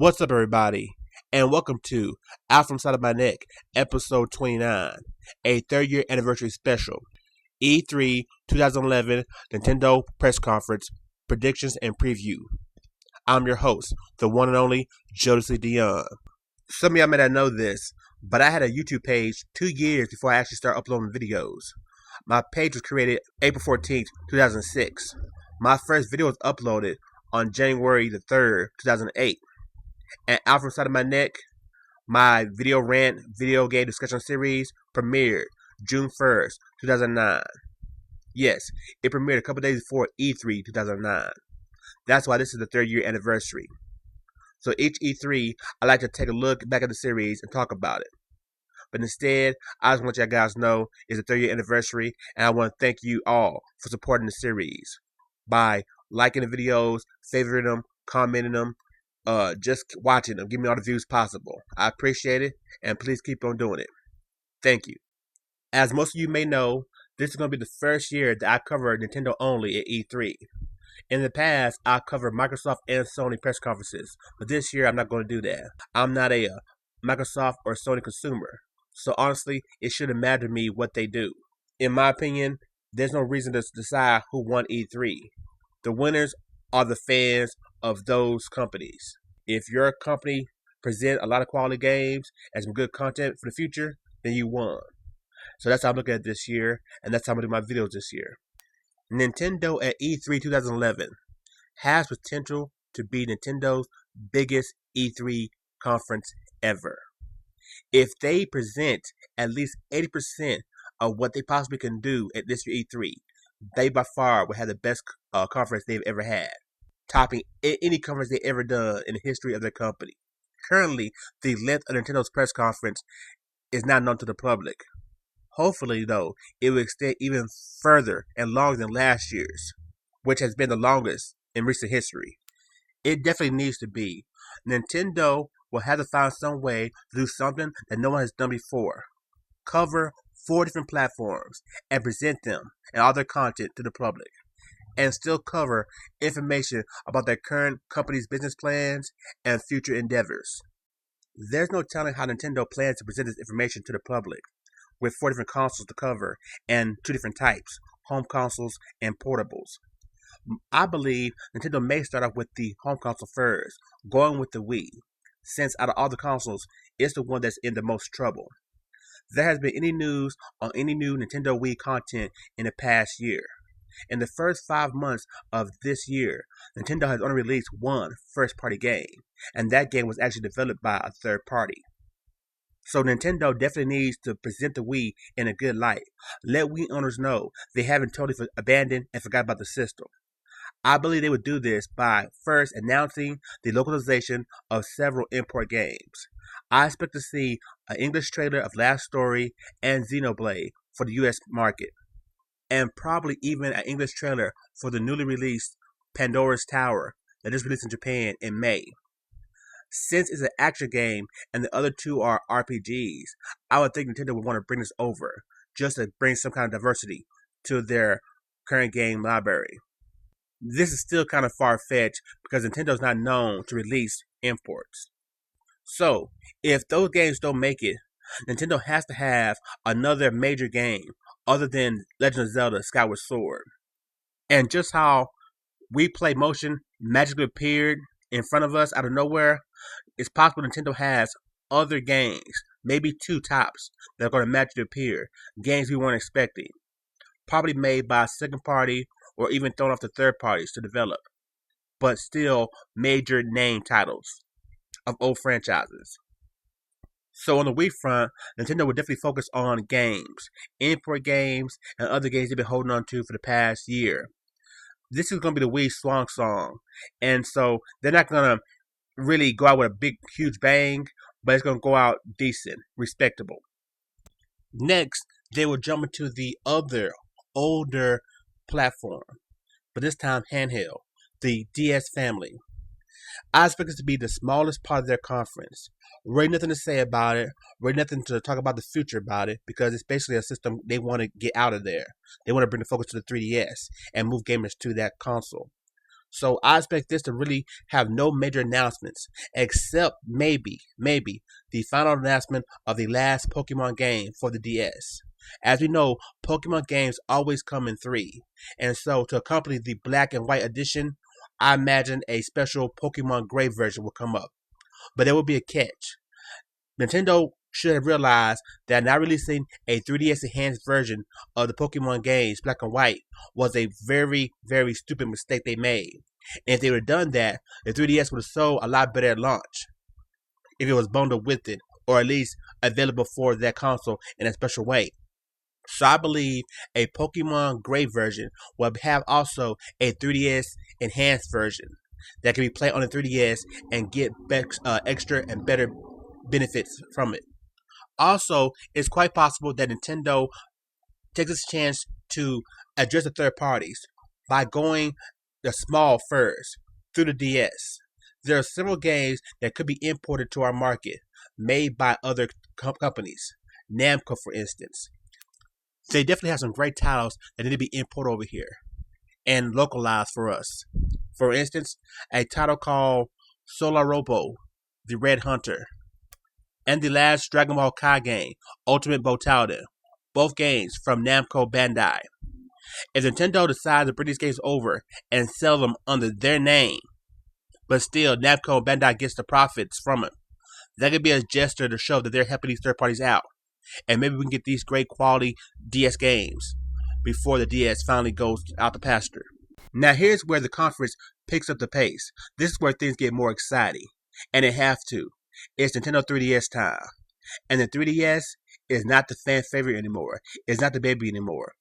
What's up, everybody, and welcome to Out From Side of My Neck, episode 29, a third-year anniversary special, E3 2011 Nintendo Press Conference, Predictions and Preview. I'm your host, the one and only Jodecideion. Some of y'all may not know this, but I had a YouTube page 2 years before I actually started uploading videos. My page was created April 14th, 2006. My first video was uploaded on January the 3rd, 2008. And Out From Side of My Neck, my video rant video game discussion series premiered June 1st, 2009. Yes, it premiered a couple days before E3 2009. That's why this is the 3rd year anniversary. So each E3, I like to take a look back at the series and talk about it. But instead, I just want you guys to know it's the 3rd year anniversary, and I want to thank you all for supporting the series by liking the videos, favoriting them, commenting them, just watching them. Give me all the views possible. I appreciate it, and please keep on doing it. Thank you. As most of you may know, this is going to be the first year that I cover Nintendo only at E3. In the past, I covered Microsoft and Sony press conferences, but this year I'm not going to do that. I'm not a Microsoft or Sony consumer, so honestly, it shouldn't matter to me what they do. In my opinion, there's no reason to decide who won E3. The winners are the fans of those companies. If your company present a lot of quality games and some good content for the future, then you won. So that's how I'm looking at this year, and that's how I'm going to do my videos this year. Nintendo at E3 2011 has potential to be Nintendo's biggest E3 conference ever. If they present at least 80% of what they possibly can do at this year E3, they by far will have the best conference they've ever had, topping any conference they've ever done in the history of their company. Currently, the length of Nintendo's press conference is not known to the public. Hopefully, though, it will extend even further and longer than last year's, which has been the longest in recent history. It definitely needs to be. Nintendo will have to find some way to do something that no one has done before. Cover 4 different platforms and present them and all their content to the public, and still cover information about their current company's business plans and future endeavors. There's no telling how Nintendo plans to present this information to the public, with 4 different consoles to cover and 2 different types, home consoles and portables. I believe Nintendo may start off with the home console first, going with the Wii, since out of all the consoles, it's the one that's in the most trouble. There has been any news on any new Nintendo Wii content in the past year. In the first 5 months of this year, Nintendo has only released 1 first-party game, and that game was actually developed by a third party. So Nintendo definitely needs to present the Wii in a good light. Let Wii owners know they haven't totally abandoned and forgot about the system. I believe they would do this by first announcing the localization of several import games. I expect to see an English trailer of Last Story and Xenoblade for the US market, and probably even an English trailer for the newly released Pandora's Tower that is released in Japan in May. Since it's an action game and the other 2 are RPGs, I would think Nintendo would want to bring this over, just to bring some kind of diversity to their current game library. This is still kind of far-fetched because Nintendo's not known to release imports. So, if those games don't make it, Nintendo has to have another major game other than Legend of Zelda Skyward Sword. And just how Wii Play Motion magically appeared in front of us out of nowhere, it's possible Nintendo has other games, maybe 2 tops, that are going to magically appear, games we weren't expecting, probably made by a second party or even thrown off to third parties to develop, but still major name titles of old franchises. So on the Wii front, Nintendo will definitely focus on games, import games, and other games they've been holding on to for the past year. This is going to be the Wii swan song, and so they're not going to really go out with a big, huge bang, but it's going to go out decent, respectable. Next, they will jump into the other, older platform, but this time handheld, the DS family. I expect this to be the smallest part of their conference. Really nothing to say about it. Really nothing to talk about the future about it, because it's basically a system they want to get out of there. They want to bring the focus to the 3DS and move gamers to that console. So I expect this to really have no major announcements, except maybe the final announcement of the last Pokemon game for the DS. As we know, Pokemon games always come in three, and so to accompany the Black and White edition, I imagine a special Pokemon Gray version will come up. But there will be a catch. Nintendo should have realized that not releasing a 3DS enhanced version of the Pokemon games Black and White was a very, very stupid mistake they made. And if they would have done that, the 3DS would have sold a lot better at launch if it was bundled with it, or at least available for that console in a special way. So I believe a Pokemon Gray version will have also a 3DS enhanced version that can be played on the 3DS and get extra and better benefits from it. Also, it's quite possible that Nintendo takes its chance to address the third parties by going the small first through the DS. There are several games that could be imported to our market, made by other companies. Namco, for instance. They definitely have some great titles that need to be imported over here and localized for us. For instance, a title called Solar Robo, The Red Hunter, and the last Dragon Ball Kai game, Ultimate Botauden, both games from Namco Bandai. If Nintendo decides to bring these games over and sell them under their name, but still Namco Bandai gets the profits from it, that could be a gesture to show that they're helping these third parties out. And maybe we can get these great quality DS games before the DS finally goes out the pasture. Now here's where the conference picks up the pace. This is where things get more exciting. And they have to. It's Nintendo 3DS time. And the 3DS is not the fan favorite anymore. It's not the baby anymore.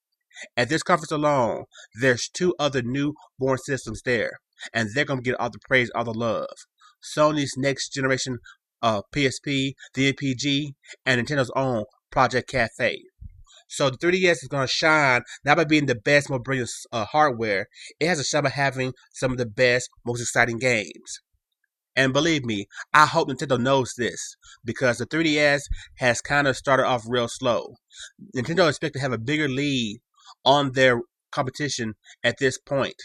At this conference alone, there's 2 other newborn systems there. And they're going to get all the praise, all the love. Sony's next generation PSP, the MPG, and Nintendo's own Project Cafe. So the 3DS is going to shine not by being the best, most brilliant hardware. It has a shot by having some of the best, most exciting games. And believe me, I hope Nintendo knows this, because the 3DS has kind of started off real slow. Nintendo expects to have a bigger lead on their competition at this point.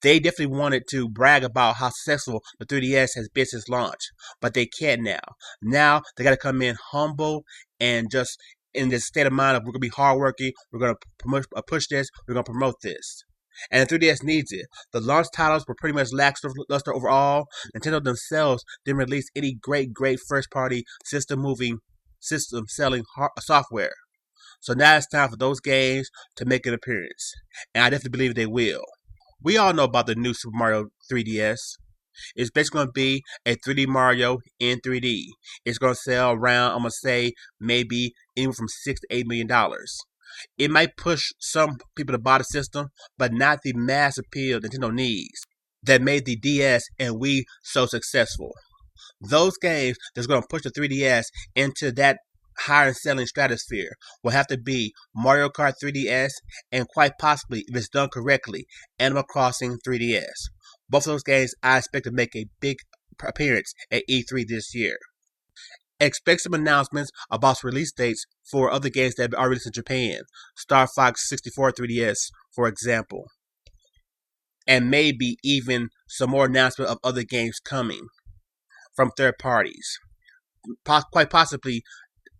They definitely wanted to brag about how successful the 3DS has been since launch, but they can't now. Now they got to come in humble and just in this state of mind of we're going to be hardworking, we're going to push this, we're going to promote this. And the 3DS needs it. The launch titles were pretty much lackluster overall. Nintendo themselves didn't release any great first-party system selling software. So now it's time for those games to make an appearance. And I definitely believe they will. We all know about the new Super Mario 3DS. It's basically going to be a 3D Mario in 3D. It's going to sell around, I'm going to say, maybe anywhere from $6 to $8 million. It might push some people to buy the system, but not the mass appeal Nintendo needs that made the DS and Wii so successful. Those games that's going to push the 3DS into that higher selling stratosphere will have to be Mario Kart 3DS and quite possibly, if it's done correctly, Animal Crossing 3DS. Both of those games I expect to make a big appearance at E3 this year. Expect some announcements about release dates for other games that are released in Japan. Star Fox 64 3DS, for example. And maybe even some more announcement of other games coming from third parties. Quite possibly,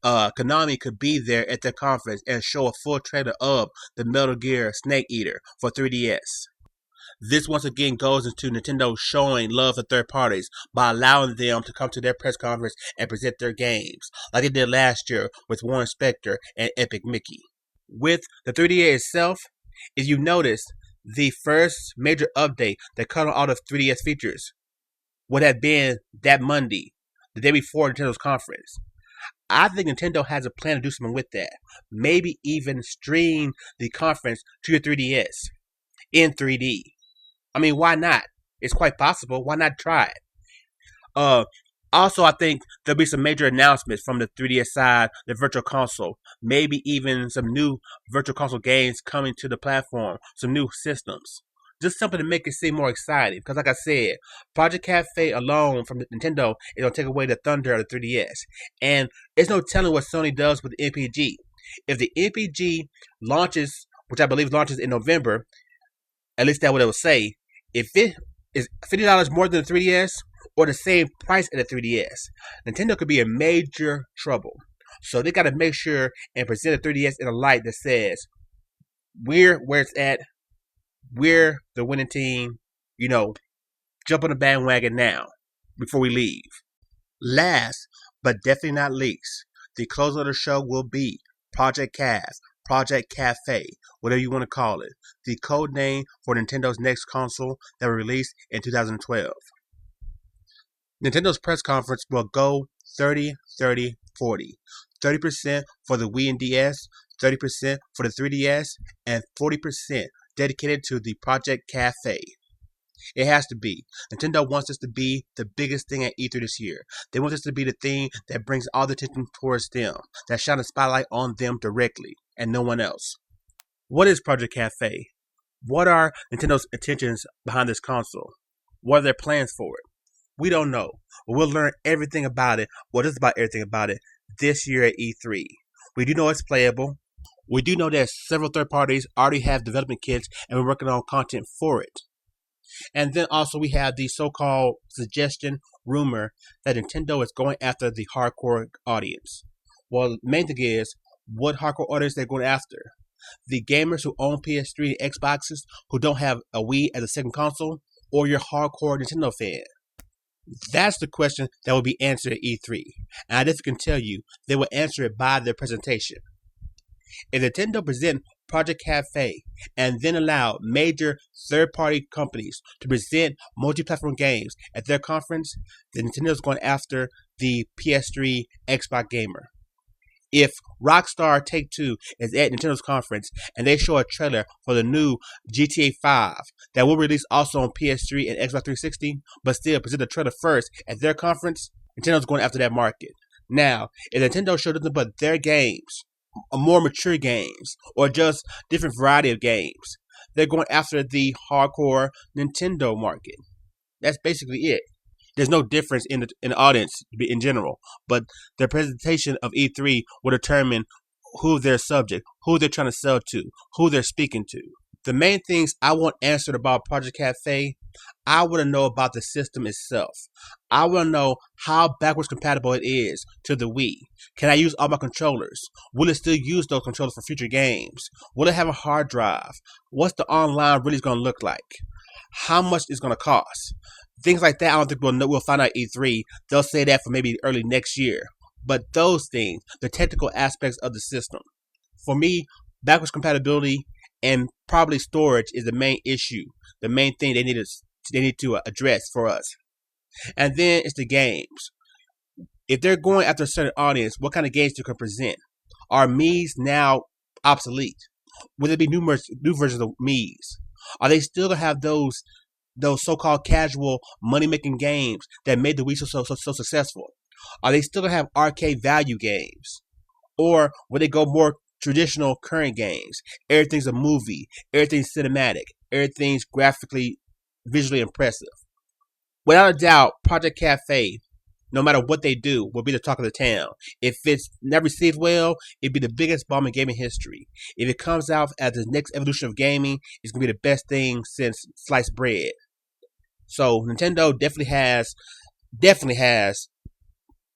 Konami could be there at the conference and show a full trailer of the Metal Gear Snake Eater for 3DS. This once again goes into Nintendo showing love to third parties by allowing them to come to their press conference and present their games, like they did last year with Warren Spector and Epic Mickey. With the 3DS itself, if you notice, the first major update that cut on all the 3DS features would have been that Monday, the day before Nintendo's conference. I think Nintendo has a plan to do something with that. Maybe even stream the conference to your 3DS in 3D. I mean, why not? It's quite possible. Why not try it? Also, I think there'll be some major announcements from the 3DS side, the Virtual Console. Maybe even some new Virtual Console games coming to the platform. Some new systems. Just something to make it seem more exciting. Because like I said, Project Cafe alone from Nintendo is going to take away the thunder of the 3DS. And there's no telling what Sony does with the MPG. If the MPG launches, which I believe launches in November, at least that's what it will say. If it is $50 more than the 3DS or the same price as the 3DS, Nintendo could be in major trouble. So they got to make sure and present the 3DS in a light that says, we're where it's at, we're the winning team, jump on the bandwagon now before we leave. Last, but definitely not least, the close of the show will be Project Caf, Project Cafe, whatever you want to call it, the code name for Nintendo's next console that will release in 2012. Nintendo's press conference will go 30, 30, 40. 30% for the Wii and DS, 30% for the 3DS, and 40% dedicated to the Project Cafe. It has to be. Nintendo wants this to be the biggest thing at E3 this year. They want this to be the thing that brings all the attention towards them, that shines a spotlight on them directly, and no one else. What is Project Cafe? What are Nintendo's intentions behind this console? What are their plans for it? We don't know, but we'll learn everything about it, just about everything about it, this year at E3. We do know it's playable. We do know that several third parties already have development kits and we're working on content for it. And then also we have the so-called suggestion, rumor, that Nintendo is going after the hardcore audience. Well, the main thing is, what hardcore audience they're going after? The gamers who own PS3 and Xboxes who don't have a Wii as a second console, or your hardcore Nintendo fan? That's the question that will be answered at E3. And I just can tell you, they will answer it by their presentation. If Nintendo present Project Cafe and then allow major third-party companies to present multi-platform games at their conference, then Nintendo's going after the PS3 Xbox gamer. If Rockstar Take-Two is at Nintendo's conference and they show a trailer for the new GTA 5 that will release also on PS3 and Xbox 360, but still present the trailer first at their conference, Nintendo's going after that market. Now, if Nintendo shows nothing but their games, more mature games, or just different variety of games, they're going after the hardcore Nintendo market. That's basically it. There's no difference in the audience in general, but the presentation of E3 will determine who their subject, who they're trying to sell to, who they're speaking to. The main things I want answered about Project Cafe, I want to know about the system itself. I want to know how backwards compatible it is to the Wii. Can I use all my controllers? Will it still use those controllers for future games? Will it have a hard drive? What's the online really going to look like? How much is going to cost? Things like that, I don't think we'll find out at E3. They'll say that for maybe early next year. But those things, the technical aspects of the system, for me, backwards compatibility and probably storage is the main issue, the main thing they need to address for us. And then it's the games. If they're going after a certain audience, what kind of games they can present? Are Mii's now obsolete? Will there be new versions of Mii's? Are they still gonna have those so-called casual money-making games that made the Wii so successful? Are they still gonna have arcade value games, or will they go more traditional current games? Everything's a movie, everything's cinematic, everything's graphically, visually impressive. Without a doubt, Project Cafe, no matter what they do, will be the talk of the town. If it's not received well, it'd be the biggest bomb in gaming history. If it comes out as the next evolution of gaming, it's gonna be the best thing since sliced bread. So Nintendo definitely has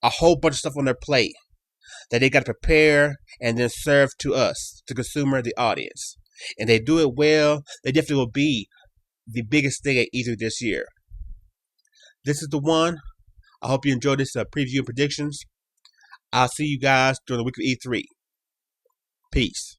a whole bunch of stuff on their plate that they got to prepare and then serve to us, the consumer, the audience. And they do it well, they definitely will be the biggest thing at E3 this year. This is TheWon. I hope you enjoyed this preview and predictions. I'll see you guys during the week of E3. Peace.